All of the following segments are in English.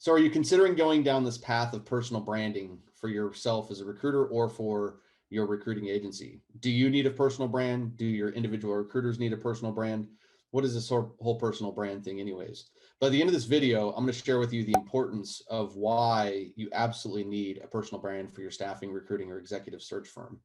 So are you considering going down this path of personal branding for yourself as a recruiter or for your recruiting agency? Do you need a personal brand? Do your individual recruiters need a personal brand? What is this whole personal brand thing anyways? By the end of this video, I'm going to share with you the importance of why you absolutely need a personal brand for your staffing, recruiting, or executive search firm.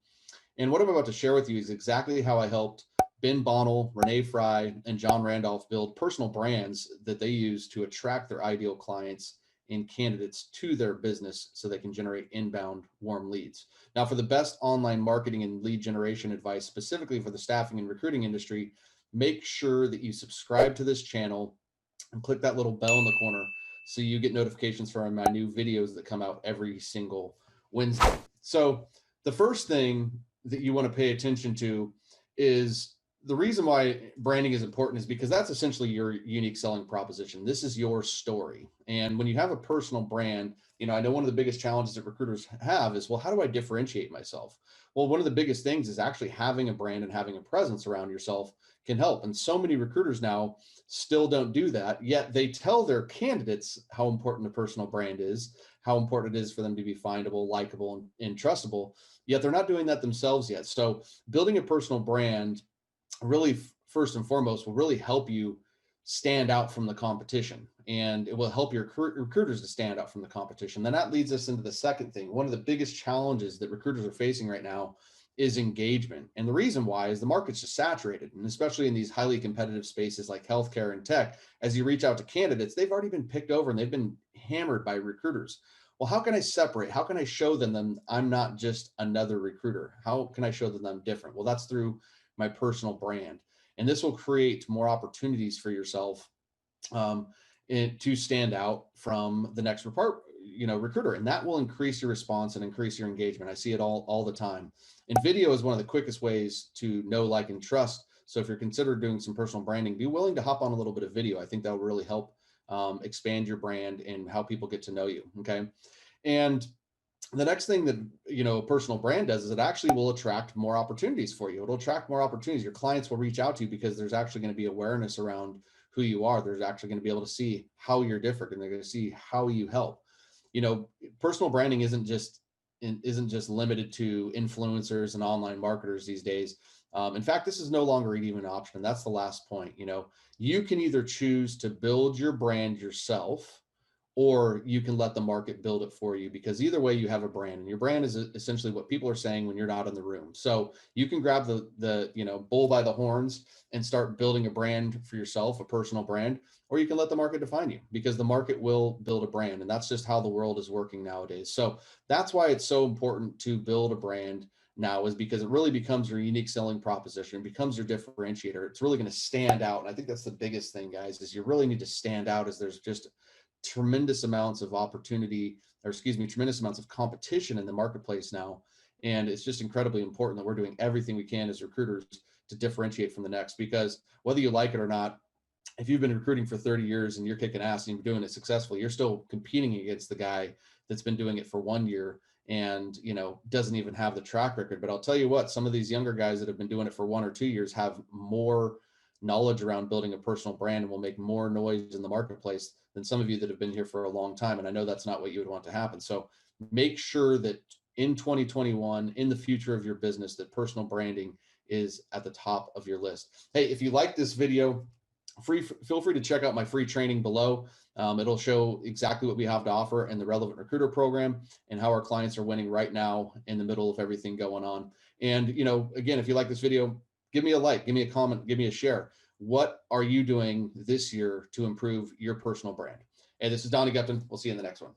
And what I'm about to share with you is exactly how I helped Ben Bonnell, Renee Fry, and John Randolph build personal brands that they use to attract their ideal clients and candidates to their business so they can generate inbound warm leads. Now, for the best online marketing and lead generation advice, specifically for the staffing and recruiting industry, make sure that you subscribe to this channel and click that little bell in the corner so you get notifications for my new videos that come out every single Wednesday. So the first thing that you want to pay attention to is the reason why branding is important is because that's essentially your unique selling proposition. This is your story. And when you have a personal brand, I know one of the biggest challenges that recruiters have is, well, how do I differentiate myself? Well, one of the biggest things is actually having a brand and having a presence around yourself can help. And so many recruiters now still don't do that, yet they tell their candidates how important a personal brand is, how important it is for them to be findable, likable, and trustable, yet they're not doing that themselves yet. So building a personal brand really first and foremost will really help you stand out from the competition, and it will help your recruiters to stand out from the competition. Then that leads us into the second thing. One of the biggest challenges that recruiters are facing right now is engagement. And the reason why is the market's just saturated, and especially in these highly competitive spaces like healthcare and tech, as you reach out to candidates, they've already been picked over and they've been hammered by recruiters. Well, how can I separate? How can I show them I'm not just another recruiter? How can I show them I'm different? Well, that's through my personal brand. And this will create more opportunities for yourself to stand out from the next recruiter. And that will increase your response and increase your engagement. I see it all the time. And video is one of the quickest ways to know, like, and trust. So if you're considering doing some personal branding, be willing to hop on a little bit of video. I think that will really help expand your brand and how people get to know you. Okay. And the next thing that a personal brand does is it actually will attract more opportunities for you. It'll attract more opportunities. Your clients will reach out to you because there's actually going to be awareness around who you are. There's actually going to be able to see how you're different, and they're going to see how you help. Personal branding isn't just limited to influencers and online marketers these days. In fact, this is no longer even an option. That's the last point. You can either choose to build your brand yourself, or you can let the market build it for you, because either way you have a brand, and your brand is essentially what people are saying when you're not in the room. So you can grab the bull by the horns and start building a brand for yourself, a personal brand, or you can let the market define you, because the market will build a brand. And that's just how the world is working nowadays. So that's why it's so important to build a brand now, is because it really becomes your unique selling proposition, becomes your differentiator. It's really going to stand out. And I think that's the biggest thing, guys, is you really need to stand out, as there's just tremendous amounts of tremendous amounts of competition in the marketplace now. And it's just incredibly important that we're doing everything we can as recruiters to differentiate from the next, because whether you like it or not, if you've been recruiting for 30 years and you're kicking ass and you're doing it successfully, you're still competing against the guy that's been doing it for 1 year and doesn't even have the track record. But I'll tell you what, some of these younger guys that have been doing it for 1 or 2 years have more knowledge around building a personal brand and will make more noise in the marketplace than some of you that have been here for a long time. And I know that's not what you would want to happen. So make sure that in 2021, in the future of your business, that personal branding is at the top of your list. Hey, if you like this video, feel free to check out my free training below. It'll show exactly what we have to offer in the Relevant Recruiter program and how our clients are winning right now in the middle of everything going on. And, again, if you like this video, give me a like, give me a comment, give me a share. What are you doing this year to improve your personal brand? Hey, this is Donnie Gupton. We'll see you in the next one.